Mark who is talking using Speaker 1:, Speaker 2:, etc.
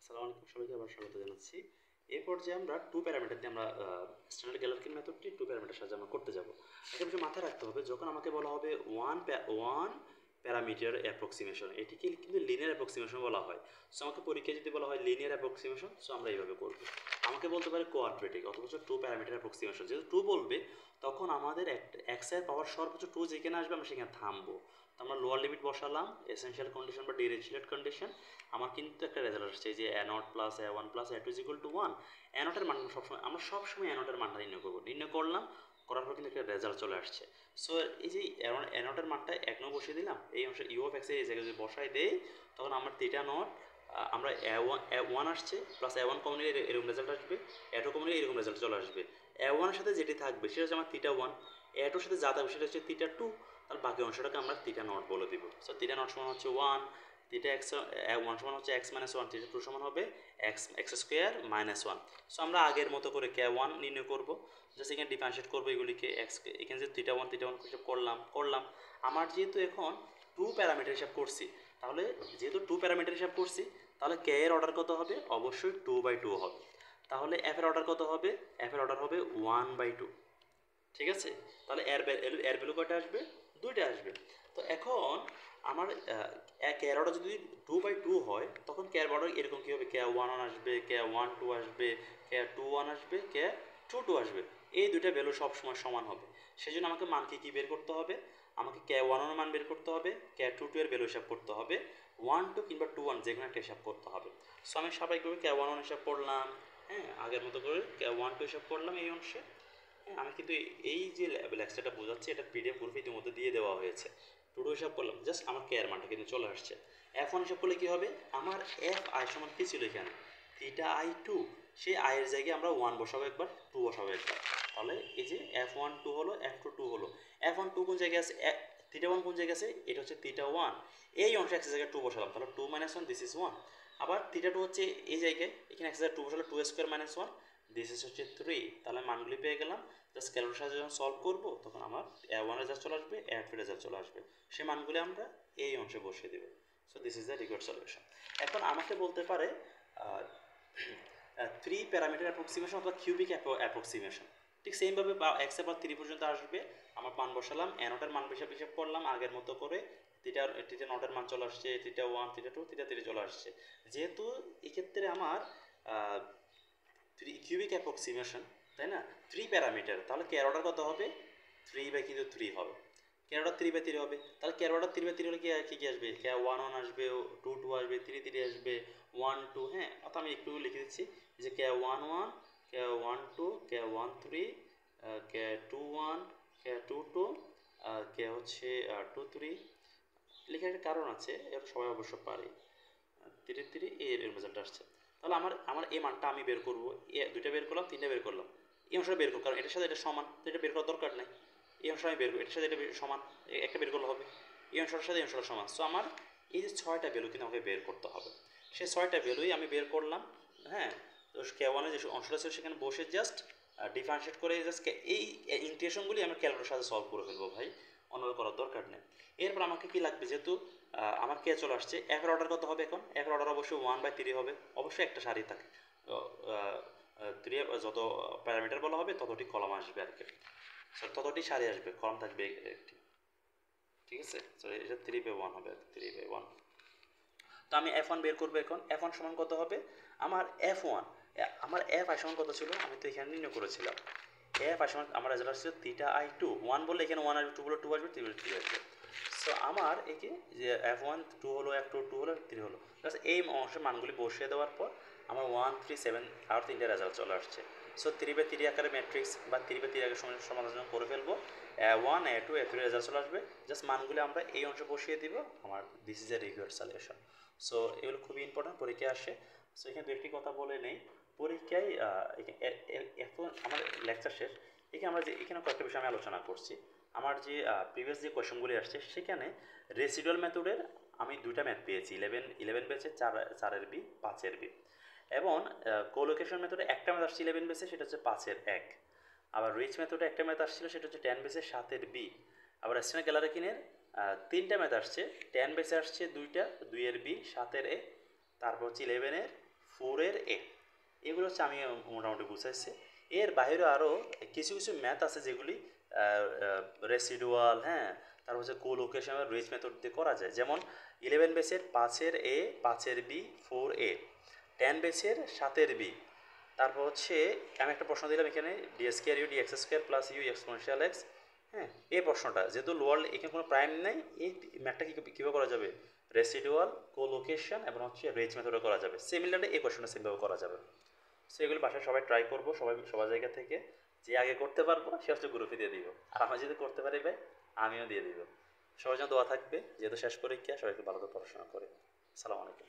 Speaker 1: আসসালামু আলাইকুম, সবাইকে আবার স্বাগত জানাচ্ছি। এই পর্যায়ে আমরা টু প্যারামিটার দিয়ে আমরা স্ট্যান্ডার্ড গ্যালারকিন মেথডটি টু প্যারামিটার সাহায্যে আমরা করতে যাব। একটা বিষয় মাথায় রাখতে হবে, যখন আমাকে বলা হবে ওয়ান প্যারামিটার অ্যাপ্রক্সিমেশন, এটিকে কিন্তু লিনিয়ার অ্যাপ্রক্সিমেশন বলা হয়। সো আমাকে পরীক্ষায় যদি বলা হয় লিনিয়ার অ্যাপ্রক্সিমেশন, সো আমরা এইভাবে করব। আমাকে বলতে পারে কোয়াড্রেটিক অথবা টু প্যারামিটার অ্যাপ্রক্সিমেশন। যেহেতু টু বলবে, তখন আমাদের এক্স এর পাওয়ার সর্বোচ্চ টু যেখানে আসবে আমরা সেখানে থামবো। তো আমরা লোয়ার লিমিট বসালাম, এসেনশিয়াল কন্ডিশন বা ডিরিচলেট কন্ডিশন। আমার কিন্তু একটা রেজাল্ট আসছে যে a naught plus a one plus a two is equal to one. A নটের মান সবসময় এ নটের মানটা নির্ণয় করবো। নির্ণয় করলাম, করার পর কিন্তু একটা রেজাল্ট চলে আসছে। সো এই যে এ নটের মানটা এক নং বসিয়ে দিলাম, এই অংশে ইউ অফ এক্স এই জায়গায় যদি বসাই দেই, তখন আমার থিটা নট আমরা এ ওয়ান আসছে প্লাস এ ওয়ান কমন নিলে এরকম রেজাল্ট আসবে, এ টু কমন নিলে এরকম রেজাল্ট চলে আসবে। এ ওয়ানের সাথে যেটি থাকবে সেটা হচ্ছে আমার থিটা ওয়ান, এ টুর সাথে যা থাকবে সেটা হচ্ছে থিটা টু, তার বাকি অংশটাকে আমরা থিটা নট বলে দিব। সো থিটা নট সমান হচ্ছে ওয়ান, থিটা এক্স ওয়ান সমান হচ্ছে x minus one, theta two সমান হবে x square minus one. So আমরা আগের মতো করে কে ওয়ান নির্ণয় করবো, জাস্ট এখানে ডিফারেন্সিয়েট করবো এগুলিকে। এখানে যে থিটা ওয়ান হিসাব করলাম। আমার যেহেতু এখন টু প্যারামিটার হিসাব করছি, তাহলে যেহেতু টু প্যারামিটার হিসাব করছি, তাহলে কে এর অর্ডার কত হবে? অবশ্যই টু বাই টু হবে। তাহলে এফ এর অর্ডার কত হবে? এফ এর অর্ডার হবে ওয়ান বাই টু। ঠিক আছে, তাহলে এর ভ্যালু কয়টা আসবে? দুইটা আসবে। তো এখন আমার কেয়ার অর্ডার যদি টু বাই টু হয়, তখন কেয়ার অর্ডার এরকম কী হবে? কে ওয়ান ওয়ান আসবে, কে ওয়ান টু আসবে, কে টু ওয়ান আসবে, কে টু টু আসবে। এই দুইটা ভ্যালু সবসময় সমান হবে। সেই জন্য আমাকে মানকে কী বের করতে হবে? আমাকে কে ওয়ান ওয়ান মান বের করতে হবে, কে টু টু এর ভ্যালু হিসাব করতে হবে, ওয়ান টু কিংবা টু ওয়ান যে কোনো একটা হিসাব করতে হবে। সো আমি স্বাভাবিকভাবে কে ওয়ান ওয়ান হিসাব করলাম, হ্যাঁ, আগের মতো করে কে ওয়ান টু হিসাব করলাম এই অংশে। আমি কিন্তু এই যে লেকচারটা বোঝাচ্ছি, এটা পিডিএফ গ্রুপে ইতিমধ্যে দিয়ে দেওয়া হয়েছে। টুডো হিসাব করলাম, জাস্ট আমার কে এর মানটা কিন্তু চলে আসছে। এফ ওয়ান হিসাব করলে কী হবে? আমার এফ আই সমান কী ছিল এখানে? Theta i two. সেই আয়ের জায়গায় আমরা ওয়ান বসাবো একবার, টু বসাবো একবার। তাহলে এই যে এফ ওয়ান টু হলো, এফ টু টু হলো। এফ ওয়ান টু কোন জায়গায় আছে? থিটা ওয়ান কোন জায়গায় আছে? এটা হচ্ছে থিটা ওয়ান। এই অংশে এক্সের জায়গায় টু বসালাম, তাহলে two minus one, this is one. আবার থিটা টু হচ্ছে এই জায়গায়, এখানে এক্সের জায়গায় টু বসালে two square minus one, this is হচ্ছে থ্রি। তাহলে মানগুলি পেয়ে গেলাম। জাস্ট ক্যালকুলেশন সাহায্যে যখন সলভ করবো, তখন আমার এ ওয়ান রেজাল্ট চলে আসবে, এ টু রেজাল্ট চলে আসবে। সেই মানগুলি আমরা এই অংশে বসিয়ে দেবো। So this is the required solution. এখন আমাকে বলতে পারে থ্রি প্যারামিটার অ্যাপ্রক্সিমেশন অথবা কিউবিক অ্যাপ্রক্সিমেশন। ঠিক সেমভাবে এক্স এর পর থ্রি পর্যন্ত আসবে, আমার মান বসালাম, এ নটের মান হিসাব করলাম আগের মতো করে। থিটা নটের মান চলে আসছে, theta one, theta two, theta three চলে আসছে। যেহেতু এক্ষেত্রে আমার কিউবিক অ্যাপ্রক্সিমেশন, তাই না, থ্রি প্যারামিটার, তাহলে কেয়ার অর্ডার কত হবে? থ্রি বাই কিন্তু থ্রি হবে। কেয়ার অর্ডার থ্রি বাই থ্রি হবে। তাহলে কেয়ার অর্ডার থ্রি বাই থ্রি হলে কি আসবে? কে ওয়ান ওয়ান আসবে, টু টু আসবে, থ্রি থ্রি আসবে, ওয়ান টু। হ্যাঁ, অর্থাৎ আমি একটু লিখে দিচ্ছি যে K one one, K one two, কে ওয়ান থ্রি, কে টু ওয়ান, কে টু টু, কে হচ্ছে টু থ্রি। লেখার একটা কারণ আছে, এটা সবাই অবশ্য পারে। থ্রি থ্রি এর রেজাল্ট আসছে। তাহলে আমার আমার এই মানটা আমি বের করবো। দুইটা বের করলাম, তিনটা বের করলাম, এই অংশটা বের করবো, কারণ এটার সাথে এটা সমান, তো এটা বের করার দরকার নেই। এই অংশটা আমি বের করবো, এটার সাথে এটা সমান, একটা বের করলে হবে। এই অংশটার সাথে এই অংশটা সমান। সো আমার এই যে ছয়টা ভ্যালু কিন্তু আমাকে বের করতে হবে। সেই ছয়টা ভ্যালুই আমি বের করলাম। হ্যাঁ, তো কে ওয়ানের যে অংশটা ছিল সেখানে বসে জাস্ট ডিফারেন্সিয়েট করে জাস্ট এই ইন্টিগ্রেশনগুলি আমি ক্যালকুলেটরের সাথে সলভ করে ফেলবো ভাই, অন্যভাবে করার দরকার নেই। এরপর আমাকে কি লাগবে? যেহেতু আমার কে চলে আসছে, এফের অর্ডার কত হবে? এখন এফের অর্ডার অবশ্যই ওয়ান বাই থ্রি হবে, অবশ্যই একটা সারি থাকে। থ্রি যত প্যারামিটার বলা হবে ততটি কলাম আসবে আর কি, ততটি সারি আসবে, কলাম থাকবে একটি। ঠিক আছে, সরি, এটা থ্রি বাই ওয়ান হবে, থ্রি বাই ওয়ান। তো আমি এফ ওয়ান বের করবো। এখন এফ ওয়ান সমান কত হবে? আমার এফ ওয়ান, আমার এফ আই সমান কত ছিল? আমি তো এখানে নির্ণয় করেছিলাম। এফ আই সমান আমার রেজাল্ট আসছে থিটা আই টু। ওয়ান বললে এখানে ওয়ান আসবে, টু বলে টু আসবে, থ্রি বলে থ্রি আসবে। সো আমার একে যে এফ ওয়ান টু হলো, এফ টু টু হলো, থ্রি হলো, প্লাস এই অংশের মানগুলি বসিয়ে দেওয়ার পর আমার ওয়ান থ্রি সেভেন আর তিনটে রেজাল্ট চলে আসছে। সো থ্রি বাই থ্রি আকারে ম্যাট্রিক্স বা থ্রি বাই থ্রি আকারে সমাধান করে ফেলবো। One a two a three result চলে আসবে, জাস্ট মানগুলি আমরা এই অংশে বসিয়ে দিব। আমার this is a required solution. So এগুলো খুবই ইম্পর্টেন্ট, পরীক্ষায় আসে। সো এখানে দু একটি কথা বলে নেই। পরীক্ষায় এখন আমার লেকচার শেষ, এখানে আমরা যে এখানে কয়েকটা বিষয় আমি আলোচনা করছি। আমার যে প্রিভিয়াস যে কোয়েশনগুলি আসছে সেখানে রেসিডুয়াল মেথডের আমি দুইটা ম্যাথ পেয়েছি, ইলেভেন বেচে চারের বি, পাঁচের বি। এবং কোলোকেশন মেথডে একটা ম্যাথ আসছে ইলেভেন বেসে, সেটা হচ্ছে পাঁচের এক। আবার রিচ মেথডে একটা ম্যাথ আসছিল, সেটা হচ্ছে টেন বেসে সাতের বি। আবার স্টেনর গ্যালারকিনের তিনটা ম্যাথ আসছে, টেন বেসে আসছে দুইটা, দুইয়ের বি, সাতের এ, তারপর হচ্ছে ইলেভেনের 4 এ। এগুলো হচ্ছে আমি মোটামুটি বুঝাইছি। এর বাইরে আরও কিছু কিছু ম্যাথ আছে যেগুলি রেসিডুয়াল, হ্যাঁ, তারপর হচ্ছে কোলোকেশন আর রেঞ্জ মেথড দিয়ে করা যায়। যেমন 11 বেসের 5-এর এ, 5-এর বি, 4 এ, 10 বেসের 7-এর বি। তারপর হচ্ছে আমি একটা প্রশ্ন দিলাম এখানে d square u d x square plus u exponential x, হ্যাঁ, এই প্রশ্নটা যেহেতু লোয়ার এখানে কোনো প্রাইম নেই, এই ম্যাথটা কীভাবে করা যাবে, রেসিডুয়াল, কোলোকেশন এবং হচ্ছে রেঞ্জ মেথডে করা যাবে। সিমিলারলি এই কোয়েশনটা সেমভাবে করা যাবে। সো এগুলো বাসায় সবাই ট্রাই করবো, সবার জায়গা থেকে। যে আগে করতে পারবো সে হচ্ছে গ্রুপে দিয়ে দিব, আর আমি যদি করতে পারি ভাই আমিও দিয়ে দিব। সবার জন্য দোয়া থাকবে, যেহেতু শেষ পরীক্ষা, সবাইকে ভালো করে পড়াশোনা করে। আসসালামু আলাইকুম।